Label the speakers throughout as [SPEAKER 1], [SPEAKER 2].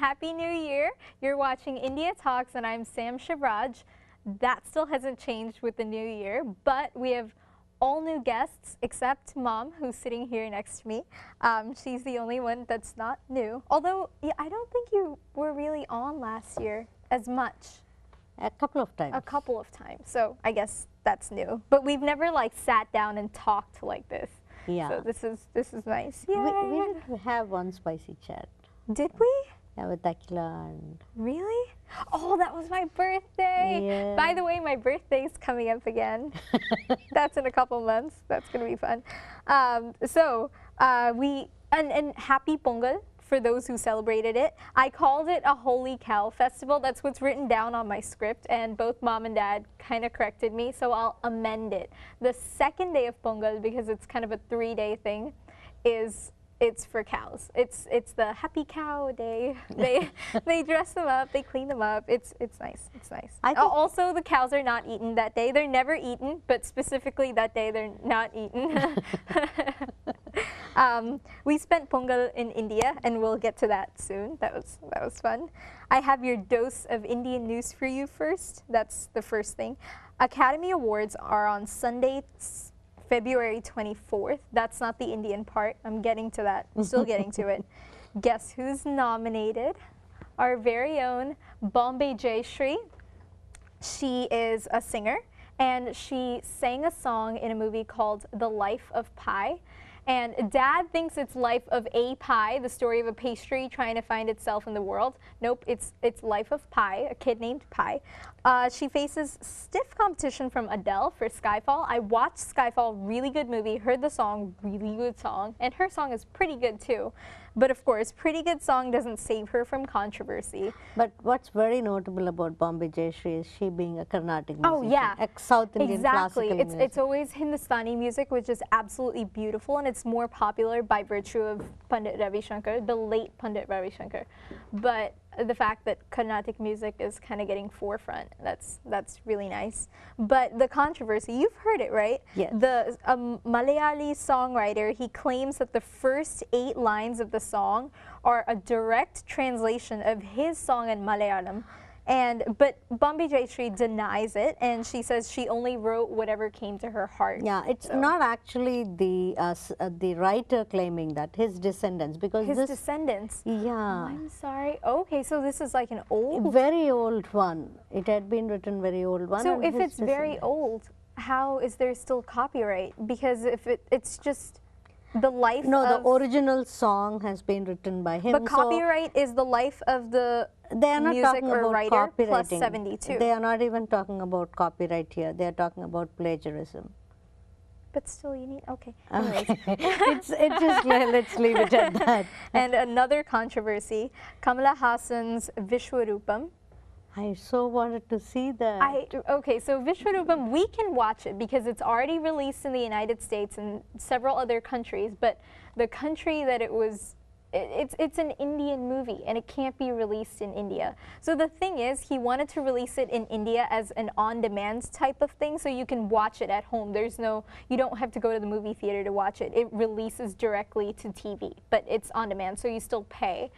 [SPEAKER 1] Happy New Year. You're watching India Talks and I'm Sam ShivRaj. That still hasn't changed with the new year, but we have all new guests except Mom, who's sitting here next to me. She's the only one that's not new. Although, yeah, I don't think you were really on last year as much.
[SPEAKER 2] A couple of times.
[SPEAKER 1] A couple of times. So I guess that's new. But we've never like sat down and talked like this.
[SPEAKER 2] Yeah.
[SPEAKER 1] So this is nice.
[SPEAKER 2] We
[SPEAKER 1] Yeah.
[SPEAKER 2] did have one spicy chat.
[SPEAKER 1] Did we?
[SPEAKER 2] Yeah, with Akila and...
[SPEAKER 1] Really? Oh, that was my birthday.
[SPEAKER 2] Yeah.
[SPEAKER 1] By the way, my birthday's coming up again. That's in a couple months. That's going to be fun. And happy Pongal for those who celebrated it. I called it a Holy Cow Festival. That's what's written down on my script, and both Mom and Dad kind of corrected me, so I'll amend it. The second day of Pongal, because it's kind of a 3-day thing, it's for cows. It's the happy cow day. They dress them up, they clean them up. It's nice. It's nice. Also, the cows are not eaten that day. They're never eaten, but specifically that day they're not eaten. We spent Pongal in India, and we'll get to that soon. That was fun. I have your dose of Indian news for you first. That's the first thing. Academy Awards are on Sunday, February 24th. That's not the Indian part. I'm getting to that. I'm still getting to it. Guess who's nominated? Our very own Bombay Jayashree. She is a singer, and she sang a song in a movie called The Life of Pi. And Dad thinks it's Life of a Pie, the story of a pastry trying to find itself in the world. Nope, it's Life of Pi, a kid named Pi. She faces stiff competition from Adele for Skyfall. I watched Skyfall, really good movie, heard the song, really good song, and her song is pretty good too. But of course, pretty good song doesn't save her from controversy.
[SPEAKER 2] But what's very notable about Bombay Jayashree is she being a Carnatic musician.
[SPEAKER 1] Oh yeah,
[SPEAKER 2] South Indian classical music.
[SPEAKER 1] It's always Hindustani music, which is absolutely beautiful, and it's more popular by virtue of Pandit Ravi Shankar, the late Pandit Ravi Shankar. But the fact that Carnatic music is kind of getting forefront, that's really nice. But the controversy, you've heard it, right?
[SPEAKER 2] Yes.
[SPEAKER 1] The Malayali songwriter, he claims that the first 8 lines of the song are a direct translation of his song in Malayalam. But Bombay Jayashree denies it, and she says she only wrote whatever came to her heart.
[SPEAKER 2] Yeah, it's not actually the writer claiming that, his descendants, because
[SPEAKER 1] his descendants.
[SPEAKER 2] Yeah.
[SPEAKER 1] Oh, I'm sorry. Okay, so this is like an old,
[SPEAKER 2] very old one. It had been written very old one.
[SPEAKER 1] So if it's very old, how is there still copyright? Because if it's just the life.
[SPEAKER 2] No, the original song has been written by him.
[SPEAKER 1] But copyright is the life of the
[SPEAKER 2] they are not
[SPEAKER 1] music
[SPEAKER 2] talking
[SPEAKER 1] or
[SPEAKER 2] about
[SPEAKER 1] writer plus
[SPEAKER 2] copywriting.
[SPEAKER 1] 72.
[SPEAKER 2] They are not even talking about copyright here. They are talking about plagiarism.
[SPEAKER 1] But still, you need, okay.
[SPEAKER 2] Okay. it's just, let's leave it at that.
[SPEAKER 1] And another controversy, Kamala Hassan's Vishwarupam.
[SPEAKER 2] I so wanted to see that.
[SPEAKER 1] Okay, so Vishwarupam, we can watch it because it's already released in the United States and several other countries, but the country that it was, it's an Indian movie and it can't be released in India. So the thing is, he wanted to release it in India as an on-demand type of thing, so you can watch it at home. You don't have to go to the movie theater to watch it. It releases directly to TV, but it's on demand, so you still pay.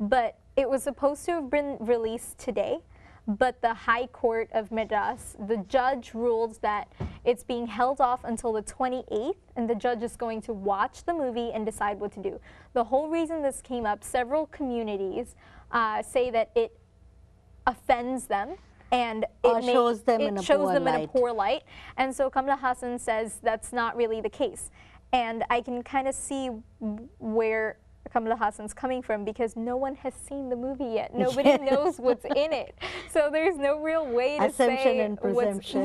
[SPEAKER 1] But it was supposed to have been released today, but the High Court of Madras, the judge ruled that it's being held off until the 28th, and the judge is going to watch the movie and decide what to do. The whole reason this came up, several communities say that it offends them, and it shows them in a poor light. And so Kamala Hassan says that's not really the case. And I can kind of see where Kamala Hassan's coming from, because no one has seen the movie yet. Nobody knows what's in it. So there's no real way to
[SPEAKER 2] Assumption and presumption.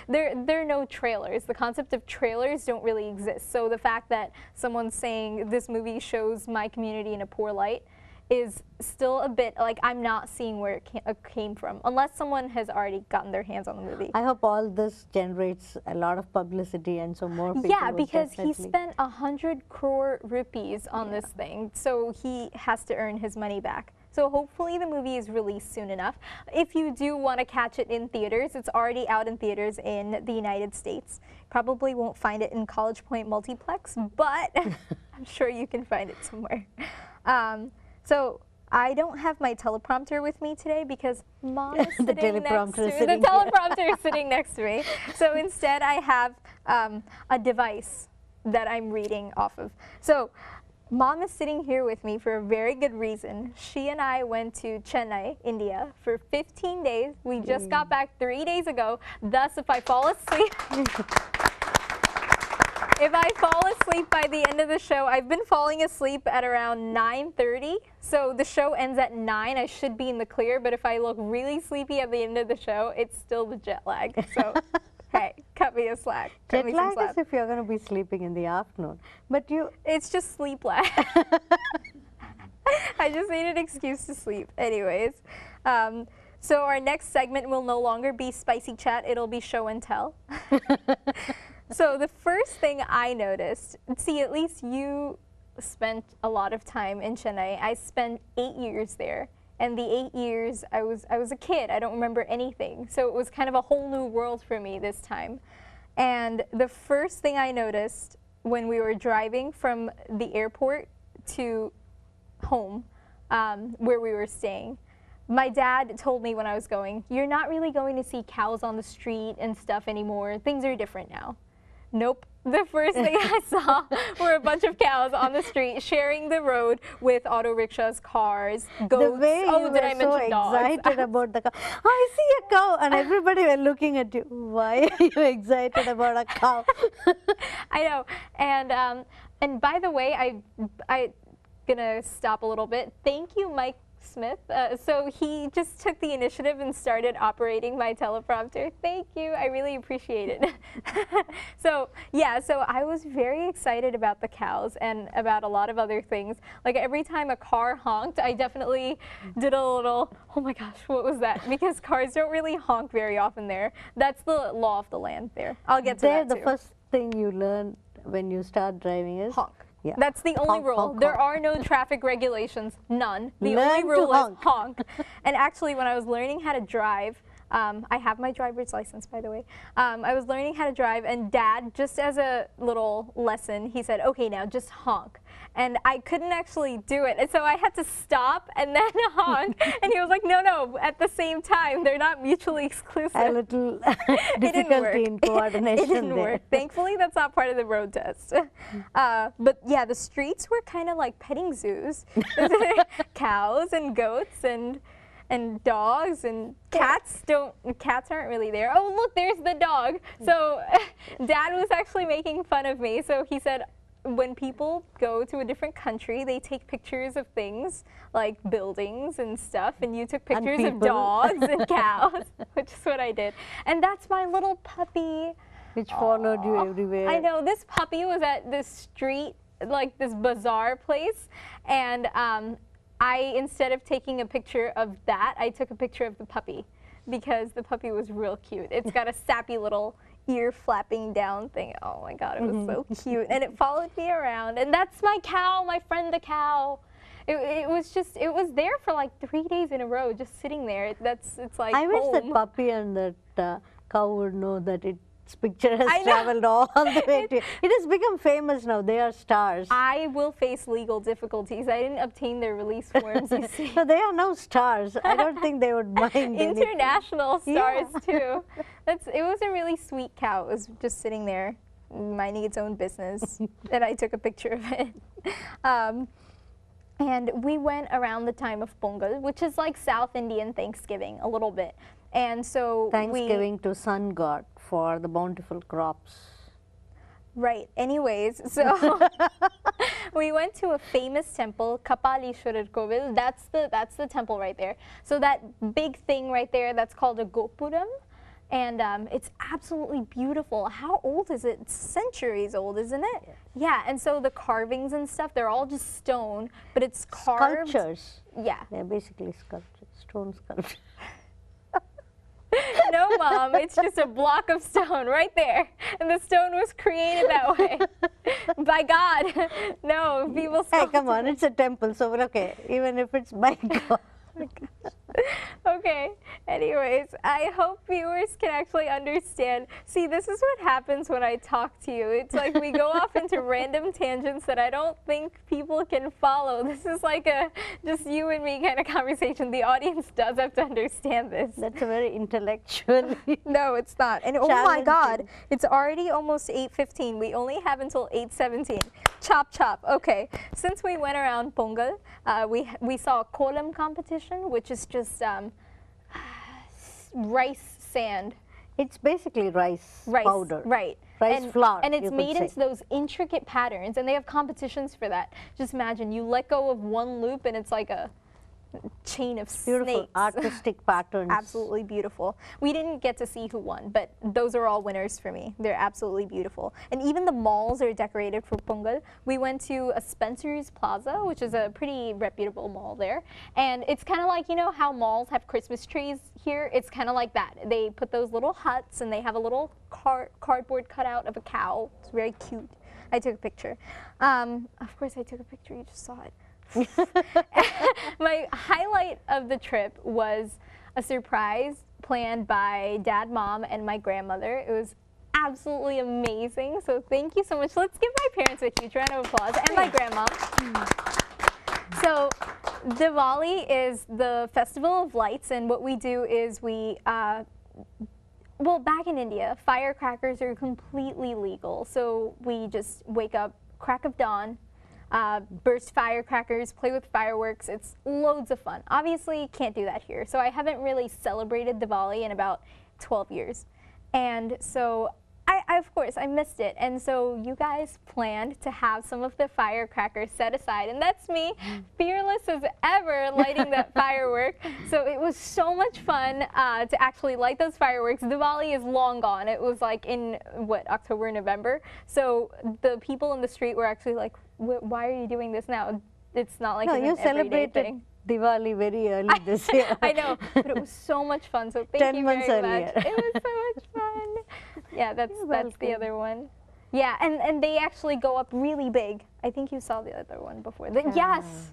[SPEAKER 1] There are no trailers. The concept of trailers don't really exist. So the fact that someone's saying this movie shows my community in a poor light is still a bit like, I'm not seeing where it came from, unless someone has already gotten their hands on the movie.
[SPEAKER 2] I hope all this generates a lot of publicity, and so more people.
[SPEAKER 1] Yeah, because he spent 100 crore rupees on this thing, so he has to earn his money back. So hopefully the movie is released soon enough. If you do want to catch it in theaters, it's already out in theaters in the United States. Probably won't find it in College Point Multiplex, but I'm sure you can find it somewhere. So I don't have my teleprompter with me today because Mom is
[SPEAKER 2] The
[SPEAKER 1] sitting next
[SPEAKER 2] teleprompter
[SPEAKER 1] to
[SPEAKER 2] is
[SPEAKER 1] me.
[SPEAKER 2] sitting
[SPEAKER 1] The
[SPEAKER 2] here.
[SPEAKER 1] teleprompter is sitting next to me. So instead, I have a device that I'm reading off of. So Mom is sitting here with me for a very good reason. She and I went to Chennai, India, for 15 days. We just got back 3 days ago. Thus, if I fall asleep, by the end of the show, I've been falling asleep at around 9:30. So the show ends at 9. I should be in the clear, but if I look really sleepy at the end of the show, it's still the jet lag. So, hey, cut me a slack. Cut
[SPEAKER 2] Jet
[SPEAKER 1] me some
[SPEAKER 2] lag
[SPEAKER 1] slack.
[SPEAKER 2] is if you're going to be sleeping in the afternoon. But you,
[SPEAKER 1] It's just sleep lag. I just need an excuse to sleep. Anyways, so our next segment will no longer be spicy chat. It'll be show and tell. So the first thing I noticed, see, at least you spent a lot of time in Chennai. I spent 8 years there. And the 8 years, I was a kid. I don't remember anything. So it was kind of a whole new world for me this time. And the first thing I noticed when we were driving from the airport to home, where we were staying, my dad told me when I was going, you're not really going to see cows on the street and stuff anymore. Things are different now. Nope. The first thing I saw were a bunch of cows on the street sharing the road with auto rickshaws, cars, goats.
[SPEAKER 2] the way you
[SPEAKER 1] Did I
[SPEAKER 2] were so
[SPEAKER 1] mention dogs?
[SPEAKER 2] excited about the cow. Oh, I see a cow, and everybody were looking at you. Why are you excited about a cow?
[SPEAKER 1] I know. And by the way, I gonna stop a little bit. Thank you, Mike Smith. So he just took the initiative and started operating my teleprompter. Thank you. I really appreciate it. So yeah, so I was very excited about the cows and about a lot of other things. Like every time a car honked, I definitely did a little, oh my gosh, what was that? Because cars don't really honk very often there. That's the law of the land there. I'll get to that
[SPEAKER 2] The
[SPEAKER 1] too.
[SPEAKER 2] first thing you learn when you start driving is
[SPEAKER 1] Honk.
[SPEAKER 2] Yeah.
[SPEAKER 1] That's the only
[SPEAKER 2] Honk,
[SPEAKER 1] rule.
[SPEAKER 2] honk,
[SPEAKER 1] There
[SPEAKER 2] honk.
[SPEAKER 1] are no traffic regulations, none. The
[SPEAKER 2] Learn
[SPEAKER 1] only
[SPEAKER 2] to
[SPEAKER 1] rule is
[SPEAKER 2] honk.
[SPEAKER 1] honk. And actually, when I was learning how to drive, I have my driver's license, by the way. I was learning how to drive, and Dad, just as a little lesson, he said, okay, now just honk. And I couldn't actually do it. And so I had to stop and then honk. And he was like, no, at the same time. They're not mutually exclusive.
[SPEAKER 2] a little
[SPEAKER 1] It didn't work.
[SPEAKER 2] difficulty in coordination
[SPEAKER 1] It didn't
[SPEAKER 2] there.
[SPEAKER 1] work. Thankfully, that's not part of the road test. But yeah, the streets were kind of like petting zoos. Cows and goats and dogs and cats. Cats aren't really there. Oh, look, there's the dog. So Dad was actually making fun of me. So he said, when people go to a different country, they take pictures of things like buildings and stuff, and you took pictures of
[SPEAKER 2] people.
[SPEAKER 1] dogs and cows, which is what I did. And that's my little puppy.
[SPEAKER 2] Which followed you everywhere.
[SPEAKER 1] I know, this puppy was at this street, like this bazaar place, and instead of taking a picture of that, I took a picture of the puppy because the puppy was real cute. It's got a sappy little ear flapping down thing. Oh my God, it was so cute. And it followed me around. And that's my cow, my friend the cow. It was there for like 3 days in a row, just sitting there. It's like
[SPEAKER 2] I wish that
[SPEAKER 1] home.
[SPEAKER 2] puppy and that cow would know that its picture has
[SPEAKER 1] I know.
[SPEAKER 2] traveled all the way to. It has become famous now. They are stars.
[SPEAKER 1] I will face legal difficulties. I didn't obtain their release forms, you see.
[SPEAKER 2] So they are now stars. I don't think they would mind anything.
[SPEAKER 1] International stars
[SPEAKER 2] Yeah.
[SPEAKER 1] too. It was a really sweet cow. It was just sitting there, minding its own business, and I took a picture of it. And we went around the time of Pongal, which is like South Indian Thanksgiving a little bit. And so
[SPEAKER 2] Thanksgiving to sun god for the bountiful crops.
[SPEAKER 1] Right. Anyways, so we went to a famous temple, Kapalishwarar Kovil. That's the temple right there. So that big thing right there, that's called a Gopuram. And it's absolutely beautiful. How old is it? It's centuries old, isn't it? Yeah. And so the carvings and stuff, they're all just stone, but it's carved.
[SPEAKER 2] Sculptures.
[SPEAKER 1] Yeah.
[SPEAKER 2] They're basically sculptures, stone sculptures.
[SPEAKER 1] No, Mom, it's just a block of stone right there. And the stone was created that way by God. No, people
[SPEAKER 2] Hey,
[SPEAKER 1] sculpted
[SPEAKER 2] come on, it's a temple, so okay, even if it's by God.
[SPEAKER 1] Okay, Okay, anyways, I hope viewers can actually understand. See, this is what happens when I talk to you. It's like we go off into random tangents that I don't think people can follow. This is like a just you and me kind of conversation. The audience does have to understand this.
[SPEAKER 2] That's a very intellectual.
[SPEAKER 1] No, it's not. And oh my God, it's already almost 8:15. We only have until 8:17. Chop, chop. Okay, since we went around Pongal, we saw a kolam competition, which is just rice sand.
[SPEAKER 2] It's basically rice powder.
[SPEAKER 1] Right.
[SPEAKER 2] Rice flour.
[SPEAKER 1] And it's made into those intricate patterns, and they have competitions for that. Just imagine, you let go of one loop, and it's like a chain of
[SPEAKER 2] beautiful
[SPEAKER 1] snakes.
[SPEAKER 2] artistic patterns.
[SPEAKER 1] Absolutely beautiful. We didn't get to see who won, but those are all winners for me. They're absolutely beautiful. And even the malls are decorated for Pongal. We went to a Spencer's Plaza, which is a pretty reputable mall there. And it's kind of like, you know how malls have Christmas trees here? It's kind of like that. They put those little huts, and they have a little cardboard cutout of a cow. It's very cute. I took a picture. Of course I took a picture, you just saw it. My highlight of the trip was a surprise planned by Dad, Mom, and my grandmother. It was absolutely amazing. So thank you so much. Let's give my parents a huge round of applause, and my grandma. So Diwali is the festival of lights, and what we do is we well, back in India, firecrackers are completely legal. So we just wake up, crack of dawn, burst firecrackers, play with fireworks. It's loads of fun. Obviously, can't do that here. So I haven't really celebrated Diwali in about 12 years. And so of course, I missed it. And so you guys planned to have some of the firecrackers set aside. And that's me, fearless as ever, lighting that firework. So it was so much fun to actually light those fireworks. Diwali is long gone. It was like in, what, October, November. So the people in the street were actually like, why are you doing this now? It's not like
[SPEAKER 2] you
[SPEAKER 1] celebrated thing.
[SPEAKER 2] Diwali very early this year.
[SPEAKER 1] I know, but it was so much fun. So thank you very
[SPEAKER 2] earlier.
[SPEAKER 1] much. It was so much fun. Yeah, that's the other one. Yeah, and they actually go up really big. I think you saw the other one before. Yes.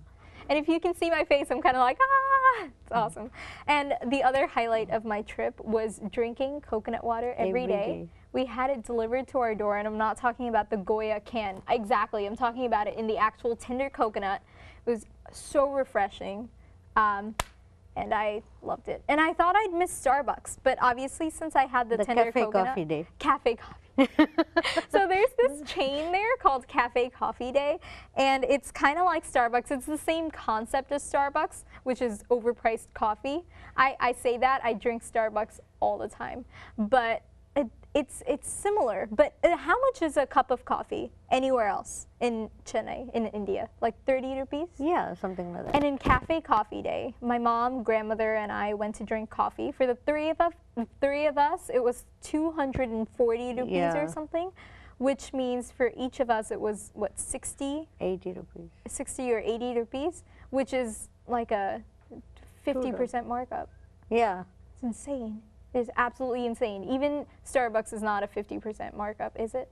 [SPEAKER 1] And if you can see my face, I'm kind of like, ah, it's awesome. And the other highlight of my trip was drinking coconut water every day. We had it delivered to our door, and I'm not talking about the Goya can. Exactly, I'm talking about it in the actual tender coconut. It was so refreshing, and I loved it. And I thought I'd miss Starbucks, but obviously since I had the tender
[SPEAKER 2] Cafe
[SPEAKER 1] coconut.
[SPEAKER 2] Coffee Day.
[SPEAKER 1] Cafe Coffee. So there's this chain there called Cafe Coffee Day, and it's kind of like Starbucks. It's the same concept as Starbucks, which is overpriced coffee. I say that, I drink Starbucks all the time, but it's similar. But how much is a cup of coffee anywhere else in Chennai, in India? Like 30 rupees?
[SPEAKER 2] Yeah, something like that.
[SPEAKER 1] And in Cafe Coffee Day, my mom, grandmother, and I went to drink coffee. For the three of us, it was 240 rupees or something, which means for each of us it was, what, 60?
[SPEAKER 2] 80 rupees.
[SPEAKER 1] 60 or 80 rupees, which is like a 50% markup.
[SPEAKER 2] Yeah.
[SPEAKER 1] It's insane. It's absolutely insane. Even Starbucks is not a 50% markup, is it?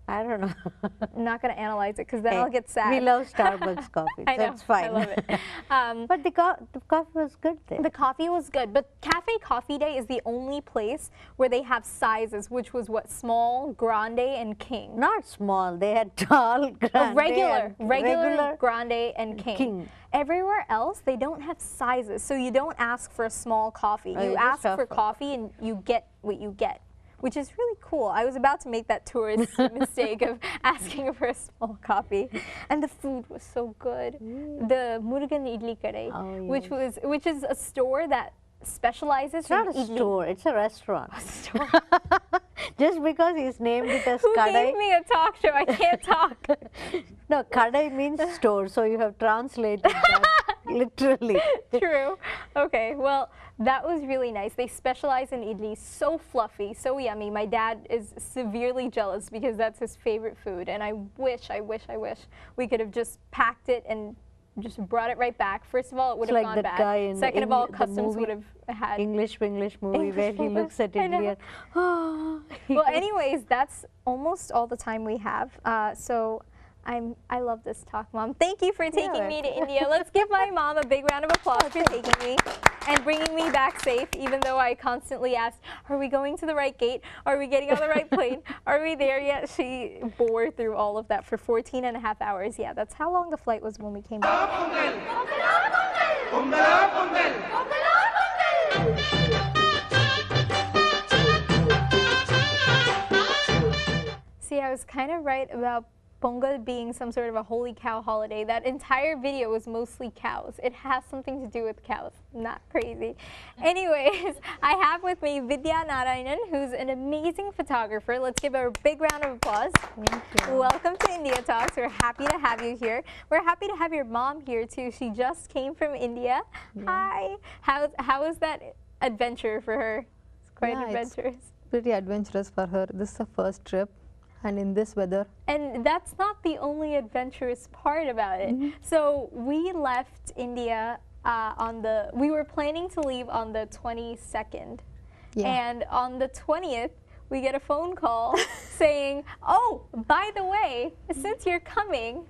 [SPEAKER 2] I don't know.
[SPEAKER 1] I'm not going to analyze it because then I'll get sad.
[SPEAKER 2] We love Starbucks coffee.
[SPEAKER 1] I know,
[SPEAKER 2] That's fine.
[SPEAKER 1] I love it.
[SPEAKER 2] But the coffee was good there.
[SPEAKER 1] The coffee was good, but Cafe Coffee Day is the only place where they have sizes, which was what, small, grande, and king.
[SPEAKER 2] Not small. They had tall, grande,
[SPEAKER 1] regular, grande, and king. Everywhere else, they don't have sizes, so you don't ask for a small coffee. You ask for coffee, and you get what you get, which is really cool. I was about to make that tourist mistake of asking for a small coffee, and the food was so good. The Murugan Idli Kadai, which is a store that specializes in idli.
[SPEAKER 2] It's not a store, it's a restaurant. Just because he's named it as
[SPEAKER 1] Who
[SPEAKER 2] Kadai.
[SPEAKER 1] gave me a talk show? I can't talk.
[SPEAKER 2] No, Kadai means store, so you have translated that literally.
[SPEAKER 1] True. Okay, well, that was really nice. They specialize in idli, so fluffy, so yummy. My dad is severely jealous because that's his favorite food, and I wish we could have just packed it and just brought it right back. First of all, it would have gone bad. Second of all, customs would have had
[SPEAKER 2] English movie where he looks at India.
[SPEAKER 1] Well, anyways, that's almost all the time we have. So I love this talk, Mom. Thank you for taking me to India. Let's give my mom a big round of applause for taking me. and bringing me back safe, even though I constantly asked, are we going to the right gate? Are we getting on the right plane? Are we there yet? She bore through all of that for 14 and a half hours. Yeah, that's how long the flight was when we came back. See, I was kind of right about Pongal being some sort of a holy cow holiday. That entire video was mostly cows. It has something to do with cows. Not crazy. Anyways, I have with me Vidhya Narayanan, who's an amazing photographer. Let's give her a big round of applause.
[SPEAKER 2] Thank you.
[SPEAKER 1] Welcome to India Talks. We're happy to have you here. We're happy to have your mom here too. She just came from India.
[SPEAKER 2] Yeah.
[SPEAKER 1] Hi. How was that adventure for her? It's quite adventurous.
[SPEAKER 2] It's pretty adventurous for her. This is the first trip. And in this weather.
[SPEAKER 1] And that's not the only adventurous part about it. So we left India we were planning to leave on the 22nd.
[SPEAKER 2] Yeah.
[SPEAKER 1] And on the 20th, we get a phone call saying, oh, by the way, since you're coming,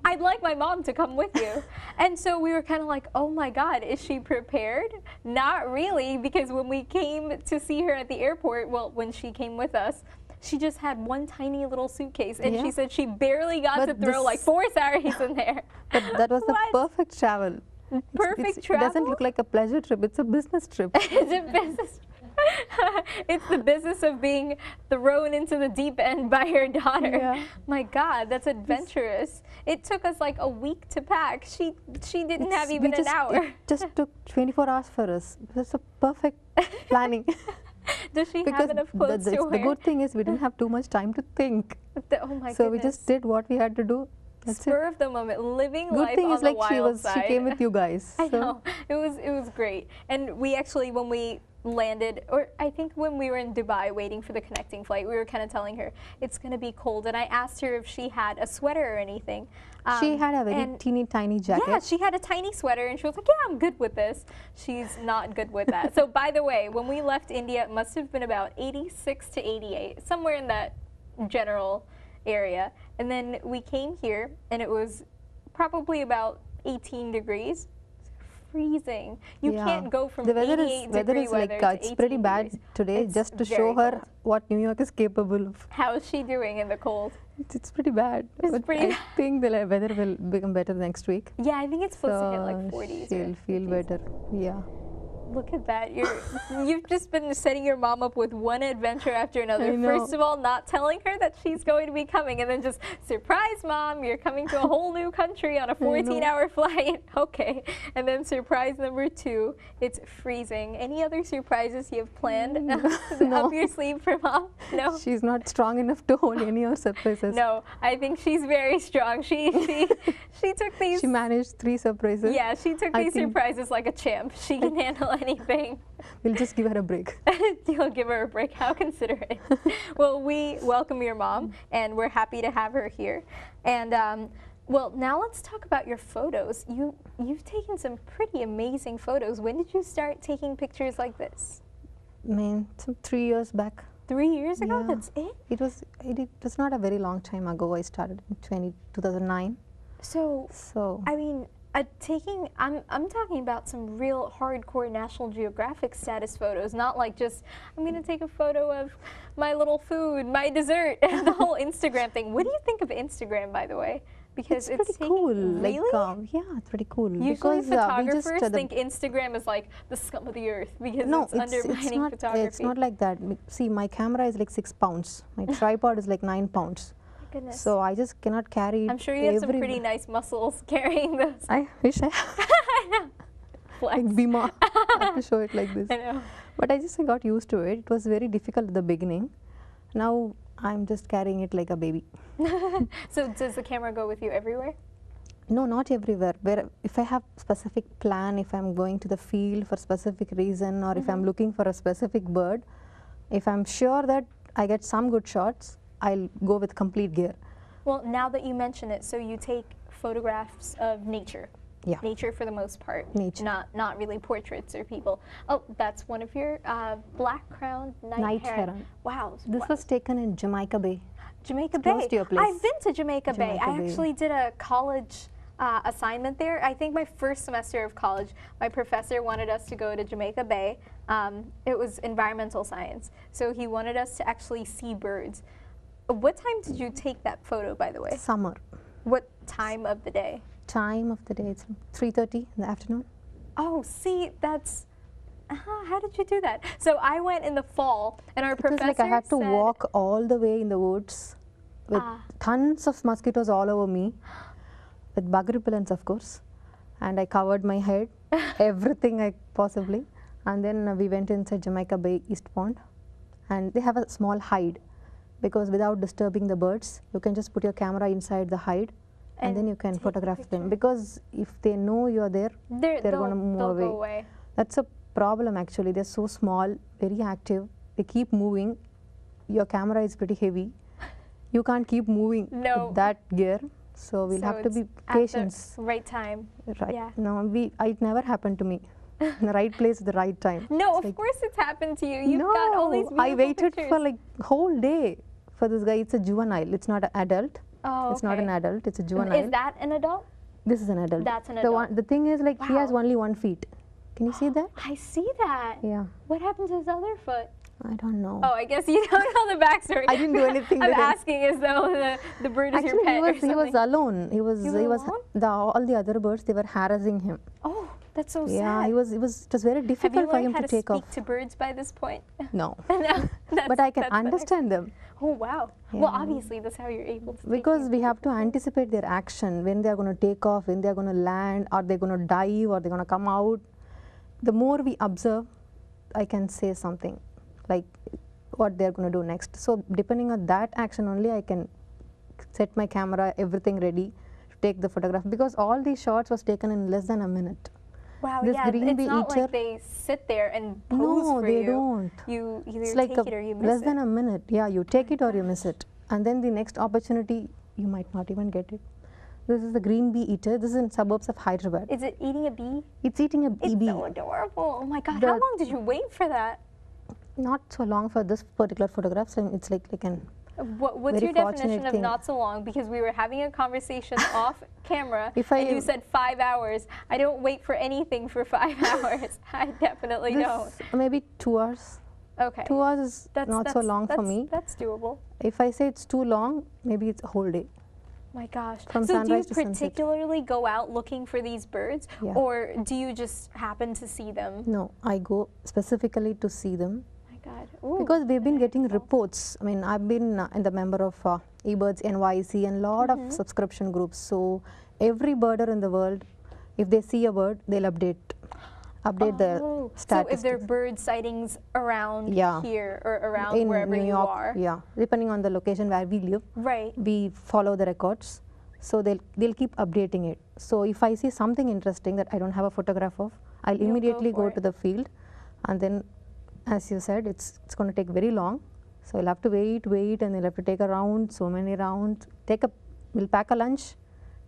[SPEAKER 1] I'd like my mom to come with you. And so we were kind of like, oh my God, is she prepared? Not really, because when we came to see her at the airport, well, when she came with us, she just had one tiny little suitcase, and she said she barely got to throw like 4 saris in there.
[SPEAKER 2] But that was the perfect travel.
[SPEAKER 1] Perfect travel?
[SPEAKER 2] It doesn't look like a pleasure trip, it's a business trip.
[SPEAKER 1] It's a business It's the business of being thrown into the deep end by her daughter.
[SPEAKER 2] Yeah.
[SPEAKER 1] My God, that's adventurous. It took us like a week to pack. She didn't have even an hour.
[SPEAKER 2] It just took 24 hours for us. That's a perfect planning.
[SPEAKER 1] Does she have enough clothes to wear?
[SPEAKER 2] The good thing is we didn't have too much time to think.
[SPEAKER 1] Oh my goodness.
[SPEAKER 2] So we just did what we had to do. That's
[SPEAKER 1] Spur of the moment, living
[SPEAKER 2] good
[SPEAKER 1] life
[SPEAKER 2] thing
[SPEAKER 1] on
[SPEAKER 2] is
[SPEAKER 1] the
[SPEAKER 2] like
[SPEAKER 1] wild side.
[SPEAKER 2] she came with you guys.
[SPEAKER 1] I know. It was great. And we actually, when we landed, or I think when we were in Dubai waiting for the connecting flight, we were kind of telling her it's going to be cold, and I asked her if she had a sweater or anything.
[SPEAKER 2] She had a very teeny tiny jacket.
[SPEAKER 1] Yeah, she had a tiny sweater, and she was like, yeah, I'm good with this. She's not good with that. So by the way, when we left India, it must have been about 86 to 88, somewhere in that general area. And then we came here, and it was probably about 18 degrees. Freezing. You can't go from
[SPEAKER 2] the
[SPEAKER 1] 88 degree weather to
[SPEAKER 2] it's pretty bad
[SPEAKER 1] degrees.
[SPEAKER 2] today.
[SPEAKER 1] It's
[SPEAKER 2] just to show her
[SPEAKER 1] cold.
[SPEAKER 2] what New York is capable of.
[SPEAKER 1] How is she doing in the cold?
[SPEAKER 2] It's pretty bad.
[SPEAKER 1] It's
[SPEAKER 2] but
[SPEAKER 1] pretty
[SPEAKER 2] I think the weather will become better next week.
[SPEAKER 1] Yeah, I think it's supposed to hit like
[SPEAKER 2] So
[SPEAKER 1] 40s.
[SPEAKER 2] she'll feel better. Yeah.
[SPEAKER 1] Look at that. You've just been setting your mom up with one adventure after another.
[SPEAKER 2] I know.
[SPEAKER 1] First of all, not telling her that she's going to be coming, and then just, surprise, Mom, you're coming to a whole new country on a 14-hour flight. Okay. And then surprise number 2, it's freezing. Any other surprises you have planned up your sleeve for Mom? No?
[SPEAKER 2] She's not strong enough to hold any of surprises.
[SPEAKER 1] No, I think she's very strong. She took these.
[SPEAKER 2] She managed 3 surprises.
[SPEAKER 1] Yeah, she took these surprises like a champ. She can handle anything.
[SPEAKER 2] We'll just give her a break.
[SPEAKER 1] You'll give her a break. How considerate. Well, we welcome your mom, and we're happy to have her here. And well, now let's talk about your photos. You've taken some pretty amazing photos. When did you start taking pictures like this?
[SPEAKER 2] Some 3 years back.
[SPEAKER 1] 3 years ago?
[SPEAKER 2] Yeah.
[SPEAKER 1] That's it?
[SPEAKER 2] It was not a very long time ago. I started in 2009.
[SPEAKER 1] So I mean, I'm talking about some real hardcore National Geographic status photos, not like just, I'm going to take a photo of my little food, my dessert, and the whole Instagram thing. What do you think of Instagram, by the way? Because
[SPEAKER 2] it's pretty cool.
[SPEAKER 1] Really?
[SPEAKER 2] Yeah, it's pretty cool.
[SPEAKER 1] Usually
[SPEAKER 2] because,
[SPEAKER 1] photographers think Instagram is like the scum of the earth because it's undermining photography.
[SPEAKER 2] It's not like that. See, my camera is like 6 pounds. My tripod is like 9 pounds.
[SPEAKER 1] Goodness.
[SPEAKER 2] So I just cannot carry it.
[SPEAKER 1] I'm sure you have some pretty nice muscles carrying those.
[SPEAKER 2] I wish I had.
[SPEAKER 1] Flex.
[SPEAKER 2] Like Bima. I have to show it like this.
[SPEAKER 1] I know.
[SPEAKER 2] But I just got used to it. It was very difficult at the beginning. Now I'm just carrying it like a baby.
[SPEAKER 1] So does the camera go with you everywhere?
[SPEAKER 2] No, not everywhere. If I have specific plan, if I'm going to the field for specific reason, or if I'm looking for a specific bird, if I'm sure that I get some good shots, I'll go with complete gear.
[SPEAKER 1] Well, now that you mention it, so you take photographs of nature.
[SPEAKER 2] Yeah.
[SPEAKER 1] Nature for the most part.
[SPEAKER 2] Nature.
[SPEAKER 1] Not really portraits or people. Oh, that's one of your black-crowned night heron. Wow.
[SPEAKER 2] This was taken in Jamaica Bay.
[SPEAKER 1] Jamaica
[SPEAKER 2] It's
[SPEAKER 1] Bay.
[SPEAKER 2] close to your place.
[SPEAKER 1] I've been to Jamaica Bay. I
[SPEAKER 2] Bay.
[SPEAKER 1] actually did a college assignment there. I think my first semester of college, my professor wanted us to go to Jamaica Bay. It was environmental science. So he wanted us to actually see birds. What time did you take that photo, by the way?
[SPEAKER 2] Summer.
[SPEAKER 1] What time of the day?
[SPEAKER 2] Time of the day, it's 3:30 in the afternoon.
[SPEAKER 1] Oh, see, that's... how did you do that? So I went in the fall, and our
[SPEAKER 2] It was
[SPEAKER 1] professor
[SPEAKER 2] like I had to
[SPEAKER 1] said,
[SPEAKER 2] walk all the way in the woods with tons of mosquitoes all over me, with bug repellents, of course. And I covered my head, everything I possibly. And then we went inside Jamaica Bay East Pond, and they have a small hide, because without disturbing the birds, you can just put your camera inside the hide, and then you can
[SPEAKER 1] take a
[SPEAKER 2] photograph them.
[SPEAKER 1] picture.
[SPEAKER 2] Because if they know you're there, they're going to move
[SPEAKER 1] they'll
[SPEAKER 2] away.
[SPEAKER 1] go away.
[SPEAKER 2] That's a problem actually. They're so small, very active. They keep moving. Your camera is pretty heavy. You can't keep moving with that gear. So we'll have to be patient.
[SPEAKER 1] At the right time.
[SPEAKER 2] Right.
[SPEAKER 1] Yeah.
[SPEAKER 2] No, it never happened to me. In the right place at the right time.
[SPEAKER 1] No,
[SPEAKER 2] It's
[SPEAKER 1] of course it's happened to you. You've
[SPEAKER 2] no,
[SPEAKER 1] got all these beautiful
[SPEAKER 2] I waited
[SPEAKER 1] pictures.
[SPEAKER 2] for like whole day for this guy. It's a juvenile. It's not an adult.
[SPEAKER 1] Oh,
[SPEAKER 2] It's not an
[SPEAKER 1] okay.
[SPEAKER 2] adult. It's a juvenile.
[SPEAKER 1] Is that an adult?
[SPEAKER 2] This is an adult.
[SPEAKER 1] That's an
[SPEAKER 2] The
[SPEAKER 1] adult.
[SPEAKER 2] the thing is like he has
[SPEAKER 1] Wow.
[SPEAKER 2] only 1 feet. Can you see that?
[SPEAKER 1] I see that.
[SPEAKER 2] Yeah.
[SPEAKER 1] What happened to his other foot?
[SPEAKER 2] I don't know.
[SPEAKER 1] Oh, I guess you don't know the backstory.
[SPEAKER 2] I didn't do anything
[SPEAKER 1] I'm
[SPEAKER 2] with him.
[SPEAKER 1] asking as though the bird is your
[SPEAKER 2] Actually,
[SPEAKER 1] pet or
[SPEAKER 2] he was
[SPEAKER 1] something.
[SPEAKER 2] alone. He was
[SPEAKER 1] alone?
[SPEAKER 2] all the other birds, they were harassing him.
[SPEAKER 1] Oh, that's so
[SPEAKER 2] Yeah,
[SPEAKER 1] sad.
[SPEAKER 2] it was very
[SPEAKER 1] Have you
[SPEAKER 2] difficult for
[SPEAKER 1] learned
[SPEAKER 2] him
[SPEAKER 1] how
[SPEAKER 2] to
[SPEAKER 1] to
[SPEAKER 2] take
[SPEAKER 1] speak
[SPEAKER 2] off.
[SPEAKER 1] to birds by this point?
[SPEAKER 2] No.
[SPEAKER 1] No, that's-
[SPEAKER 2] But I can
[SPEAKER 1] that's the next-
[SPEAKER 2] understand them
[SPEAKER 1] Oh, wow. Well, obviously, that's how you're able to.
[SPEAKER 2] because we have to anticipate their action, when they are going to take off, when they are going to land, are they going to dive, or they're going to come out. The more we observe, I can say something like what they're going to do next. So depending on that action only, I can set my camera, everything ready to take the photograph, because all these shots was taken in less than a minute.
[SPEAKER 1] Wow,
[SPEAKER 2] This
[SPEAKER 1] yeah,
[SPEAKER 2] green
[SPEAKER 1] it's
[SPEAKER 2] bee
[SPEAKER 1] not
[SPEAKER 2] eater-
[SPEAKER 1] like they sit there and pose
[SPEAKER 2] No,
[SPEAKER 1] for
[SPEAKER 2] they
[SPEAKER 1] you.
[SPEAKER 2] don't.
[SPEAKER 1] You either
[SPEAKER 2] It's like
[SPEAKER 1] take it or you miss
[SPEAKER 2] less
[SPEAKER 1] it.
[SPEAKER 2] than a minute. Yeah, you take it or you miss it. And then the next opportunity, you might not even get it. This is the green bee eater. This is in suburbs of Hyderabad.
[SPEAKER 1] Is it eating a bee?
[SPEAKER 2] It's eating a
[SPEAKER 1] It's
[SPEAKER 2] bee.
[SPEAKER 1] so adorable. Oh my God,
[SPEAKER 2] The-
[SPEAKER 1] how long did you wait for that?
[SPEAKER 2] Not so long for this particular photograph. So it's like an
[SPEAKER 1] What's
[SPEAKER 2] Very
[SPEAKER 1] your definition
[SPEAKER 2] fortunate
[SPEAKER 1] of
[SPEAKER 2] thing.
[SPEAKER 1] not so long? Because we were having a conversation off camera,
[SPEAKER 2] If I-
[SPEAKER 1] and you said 5 hours. I don't wait for anything for 5 hours. I definitely don't.
[SPEAKER 2] this maybe 2 hours.
[SPEAKER 1] Okay.
[SPEAKER 2] 2 hours is not so long for me.
[SPEAKER 1] That's doable.
[SPEAKER 2] If I say it's too long, maybe it's a whole day.
[SPEAKER 1] My gosh.
[SPEAKER 2] From
[SPEAKER 1] So do you
[SPEAKER 2] sunrise to sunset.
[SPEAKER 1] particularly go out looking for these birds,
[SPEAKER 2] Yeah.
[SPEAKER 1] or do you just happen to see them?
[SPEAKER 2] No, I go specifically to see them.
[SPEAKER 1] My God. Ooh,
[SPEAKER 2] Because we've been getting
[SPEAKER 1] beautiful.
[SPEAKER 2] reports. I mean, I've been in the member of eBirds NYC and lot
[SPEAKER 1] Mm-hmm.
[SPEAKER 2] of subscription groups. So every birder in the world, if they see a bird, they'll update the
[SPEAKER 1] Oh,
[SPEAKER 2] statistics.
[SPEAKER 1] so if there are bird sightings around
[SPEAKER 2] Yeah.
[SPEAKER 1] here or around
[SPEAKER 2] in
[SPEAKER 1] wherever
[SPEAKER 2] New
[SPEAKER 1] you
[SPEAKER 2] York,
[SPEAKER 1] are,
[SPEAKER 2] yeah, depending on the location where we live,
[SPEAKER 1] right?
[SPEAKER 2] we follow the records. So they'll keep updating it. So if I see something interesting that I don't have a photograph of, I'll
[SPEAKER 1] You'll go
[SPEAKER 2] immediately
[SPEAKER 1] for
[SPEAKER 2] go
[SPEAKER 1] it.
[SPEAKER 2] to the field, and then, as you said, it's going to take very long. So you'll have to wait, and you'll have to take a round, so many rounds. We'll pack a lunch,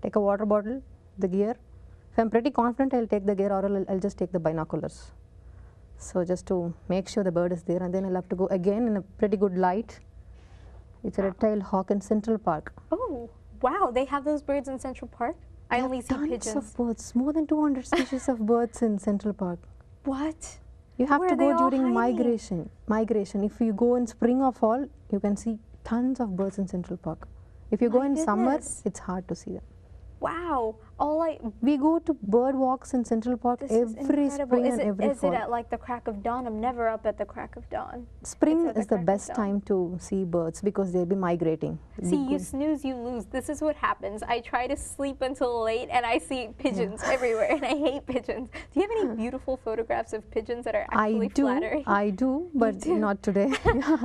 [SPEAKER 2] take a water bottle, the gear. If I'm pretty confident, I'll take the gear, or I'll just take the binoculars. So just to make sure the bird is there, and then I'll have to go again in a pretty good light. It's a red-tailed hawk in Central Park.
[SPEAKER 1] Oh, wow! They have those birds in Central Park. I
[SPEAKER 2] They
[SPEAKER 1] only
[SPEAKER 2] have
[SPEAKER 1] see
[SPEAKER 2] tons
[SPEAKER 1] pigeons.
[SPEAKER 2] of birds, more than 200 species of birds in Central Park.
[SPEAKER 1] What?
[SPEAKER 2] You have
[SPEAKER 1] Where
[SPEAKER 2] to
[SPEAKER 1] are they
[SPEAKER 2] go
[SPEAKER 1] all
[SPEAKER 2] during
[SPEAKER 1] hiding?
[SPEAKER 2] migration. If you go in spring or fall, you can see tons of birds in Central Park. If you go
[SPEAKER 1] My
[SPEAKER 2] in summer,
[SPEAKER 1] goodness.
[SPEAKER 2] it's hard to see them.
[SPEAKER 1] Wow!
[SPEAKER 2] We go to bird walks in Central Park
[SPEAKER 1] This is
[SPEAKER 2] every
[SPEAKER 1] incredible.
[SPEAKER 2] spring
[SPEAKER 1] Is
[SPEAKER 2] and
[SPEAKER 1] it,
[SPEAKER 2] every
[SPEAKER 1] is
[SPEAKER 2] fall.
[SPEAKER 1] it at like the crack of dawn? I'm never up at the crack of dawn.
[SPEAKER 2] Spring
[SPEAKER 1] at the
[SPEAKER 2] is the
[SPEAKER 1] crack of
[SPEAKER 2] best
[SPEAKER 1] dawn.
[SPEAKER 2] time to see birds because they'll be migrating.
[SPEAKER 1] See, you snooze, you lose. This is what happens. I try to sleep until late, and I see pigeons everywhere, and I hate pigeons. Do you have any beautiful photographs of pigeons that are actually flattering?
[SPEAKER 2] I do, but
[SPEAKER 1] do?
[SPEAKER 2] not today.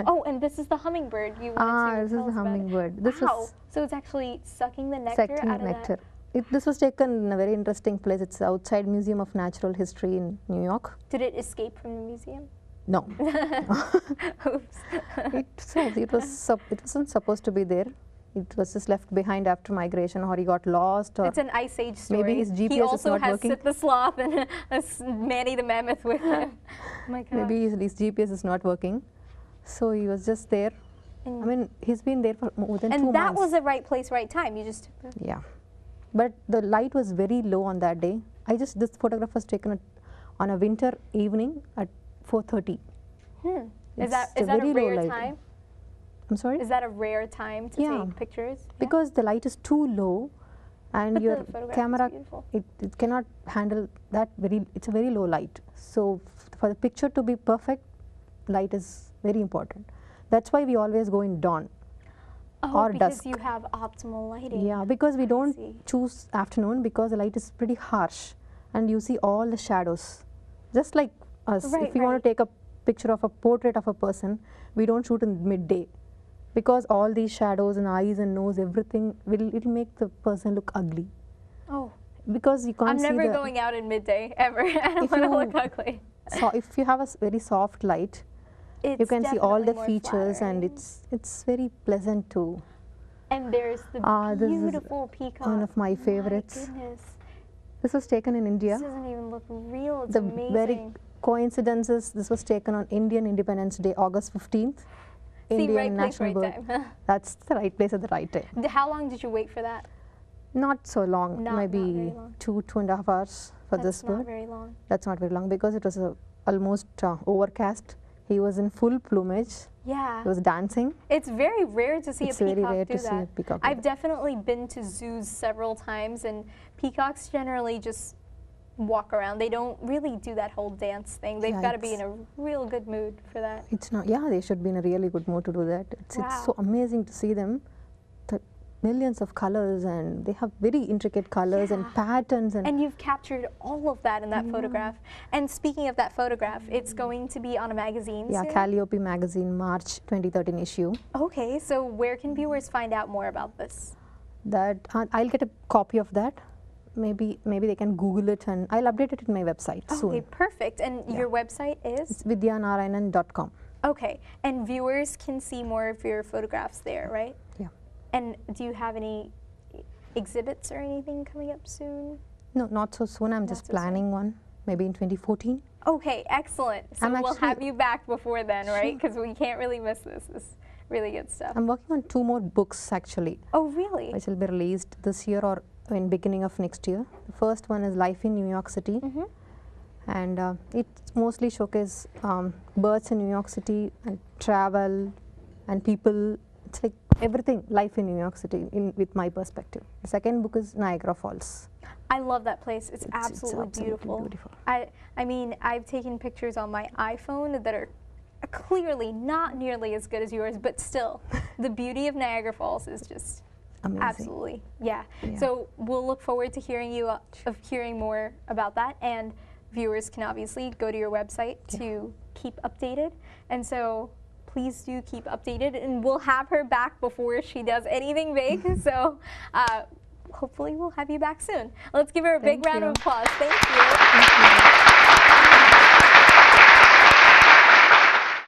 [SPEAKER 1] Oh, and this is the hummingbird you wanted to
[SPEAKER 2] This
[SPEAKER 1] tell
[SPEAKER 2] is the
[SPEAKER 1] us about it.
[SPEAKER 2] hummingbird. This
[SPEAKER 1] Wow!
[SPEAKER 2] was
[SPEAKER 1] So it's actually sucking the nectar
[SPEAKER 2] sucking
[SPEAKER 1] out of
[SPEAKER 2] nectar.
[SPEAKER 1] that.
[SPEAKER 2] This was taken in a very interesting place. It's outside Museum of Natural History in New York.
[SPEAKER 1] Did it escape from the museum?
[SPEAKER 2] No,
[SPEAKER 1] Oops.
[SPEAKER 2] it wasn't supposed to be there. It was just left behind after migration, or he got lost, or
[SPEAKER 1] It's an Ice Age story.
[SPEAKER 2] Maybe his GPS
[SPEAKER 1] he
[SPEAKER 2] is
[SPEAKER 1] also
[SPEAKER 2] not
[SPEAKER 1] has
[SPEAKER 2] working.
[SPEAKER 1] Sid the Sloth and Manny the Mammoth with him. Oh my God.
[SPEAKER 2] maybe his GPS is not working. So he was just there. I mean, he's been there for more than 2 months.
[SPEAKER 1] And that was the right place, right time. You just took the...
[SPEAKER 2] Yeah. but the light was very low on that day. This photograph was taken on a winter evening at 4:30.
[SPEAKER 1] Is that a
[SPEAKER 2] very low
[SPEAKER 1] rare
[SPEAKER 2] light.
[SPEAKER 1] time?
[SPEAKER 2] I'm sorry?
[SPEAKER 1] Is that a rare time to
[SPEAKER 2] Yeah.
[SPEAKER 1] take pictures? Yeah.
[SPEAKER 2] Because the light is too low and
[SPEAKER 1] But
[SPEAKER 2] your
[SPEAKER 1] the photograph is
[SPEAKER 2] camera,
[SPEAKER 1] beautiful.
[SPEAKER 2] it cannot handle that it's a very low light. So for the picture to be perfect, light is very important. That's why we always go in dawn or
[SPEAKER 1] because
[SPEAKER 2] dusk.
[SPEAKER 1] you have optimal lighting.
[SPEAKER 2] Yeah, because we
[SPEAKER 1] I
[SPEAKER 2] don't
[SPEAKER 1] see.
[SPEAKER 2] choose afternoon because the light is pretty harsh and you see all the shadows. Just like us,
[SPEAKER 1] Right,
[SPEAKER 2] if you want
[SPEAKER 1] right.
[SPEAKER 2] to take a picture of a portrait of a person, we don't shoot in midday because all these shadows and eyes and nose, everything it'll make the person look ugly.
[SPEAKER 1] Oh,
[SPEAKER 2] Because you can't
[SPEAKER 1] I'm
[SPEAKER 2] see
[SPEAKER 1] never
[SPEAKER 2] the,
[SPEAKER 1] going out in midday ever. I don't
[SPEAKER 2] If
[SPEAKER 1] want to
[SPEAKER 2] you-
[SPEAKER 1] look ugly.
[SPEAKER 2] so if you have a very soft light,
[SPEAKER 1] It's
[SPEAKER 2] you can see all the
[SPEAKER 1] definitely more
[SPEAKER 2] features and
[SPEAKER 1] flattering.
[SPEAKER 2] it's very pleasant too.
[SPEAKER 1] And there's the
[SPEAKER 2] This is
[SPEAKER 1] beautiful peacock.
[SPEAKER 2] one of my favorites.
[SPEAKER 1] My goodness.
[SPEAKER 2] This was taken in India.
[SPEAKER 1] This doesn't even look real. It's
[SPEAKER 2] The
[SPEAKER 1] amazing.
[SPEAKER 2] very coincidences, this was taken on Indian Independence Day, August 15th.
[SPEAKER 1] See,
[SPEAKER 2] Indian
[SPEAKER 1] right place,
[SPEAKER 2] National
[SPEAKER 1] right
[SPEAKER 2] Bird.
[SPEAKER 1] time.
[SPEAKER 2] That's the right place at the right time.
[SPEAKER 1] How long did you wait for that?
[SPEAKER 2] Not so long,
[SPEAKER 1] Not
[SPEAKER 2] maybe
[SPEAKER 1] very long.
[SPEAKER 2] 2.5 hours for
[SPEAKER 1] That's
[SPEAKER 2] this
[SPEAKER 1] not
[SPEAKER 2] bird.
[SPEAKER 1] very long.
[SPEAKER 2] That's not very long because it was almost overcast. He was in full plumage.
[SPEAKER 1] Yeah.
[SPEAKER 2] He was dancing.
[SPEAKER 1] It's very rare to see
[SPEAKER 2] It's
[SPEAKER 1] a
[SPEAKER 2] very
[SPEAKER 1] peacock
[SPEAKER 2] rare
[SPEAKER 1] do
[SPEAKER 2] to see a
[SPEAKER 1] that.
[SPEAKER 2] peacock do
[SPEAKER 1] I've
[SPEAKER 2] that.
[SPEAKER 1] definitely been to zoos several times, and peacocks generally just walk around. They don't really do that whole dance thing. They've
[SPEAKER 2] Yeah,
[SPEAKER 1] got to be in
[SPEAKER 2] it's-
[SPEAKER 1] a real good mood for that.
[SPEAKER 2] It's not. Yeah, they should be in a really good mood to do that. It's
[SPEAKER 1] Wow.
[SPEAKER 2] so amazing to see them. The millions of colors and they have very intricate colors and
[SPEAKER 1] Yeah.
[SPEAKER 2] patterns
[SPEAKER 1] And you've captured all of that in that photograph. And speaking of that photograph, it's going to be on a magazine
[SPEAKER 2] yeah,
[SPEAKER 1] soon?
[SPEAKER 2] Calliope magazine, March 2013 issue.
[SPEAKER 1] Okay, so where can viewers find out more about this?
[SPEAKER 2] That I'll get a copy of that. Maybe they can Google it and I'll update it in my website
[SPEAKER 1] Okay,
[SPEAKER 2] soon.
[SPEAKER 1] perfect. And your website is?
[SPEAKER 2] It's vidhyanarayanan.com.
[SPEAKER 1] Okay, and viewers can see more of your photographs there, right?
[SPEAKER 2] Yeah.
[SPEAKER 1] And do you have any exhibits or anything coming up soon?
[SPEAKER 2] No, not so soon. I'm
[SPEAKER 1] Not
[SPEAKER 2] just
[SPEAKER 1] so soon.
[SPEAKER 2] planning one. Maybe in 2014.
[SPEAKER 1] Okay, excellent. So
[SPEAKER 2] I'm
[SPEAKER 1] we'll have
[SPEAKER 2] actually-
[SPEAKER 1] you back before then, right? Because we can't really miss this. This is really good stuff.
[SPEAKER 2] I'm working on 2 more books actually,
[SPEAKER 1] Oh, really?
[SPEAKER 2] which will be released this year or in beginning of next year. The first one is Life in New York City, and it mostly showcases birds in New York City and travel and people. It's like everything, life in New York City with my perspective. The second book is Niagara Falls.
[SPEAKER 1] I love that place. It's
[SPEAKER 2] It's
[SPEAKER 1] absolutely beautiful.
[SPEAKER 2] beautiful.
[SPEAKER 1] I mean, I've taken pictures on my iPhone that are clearly not nearly as good as yours, but still, the beauty of Niagara Falls is just
[SPEAKER 2] Amazing.
[SPEAKER 1] absolutely, yeah.
[SPEAKER 2] Yeah.
[SPEAKER 1] So we'll look forward to hearing more about that, and viewers can obviously go to your website to keep updated. And so please do keep updated, and we'll have her back before she does anything big. So hopefully we'll have you back soon. Let's give her a big
[SPEAKER 2] Thank
[SPEAKER 1] round
[SPEAKER 2] you.
[SPEAKER 1] of applause. Thank you.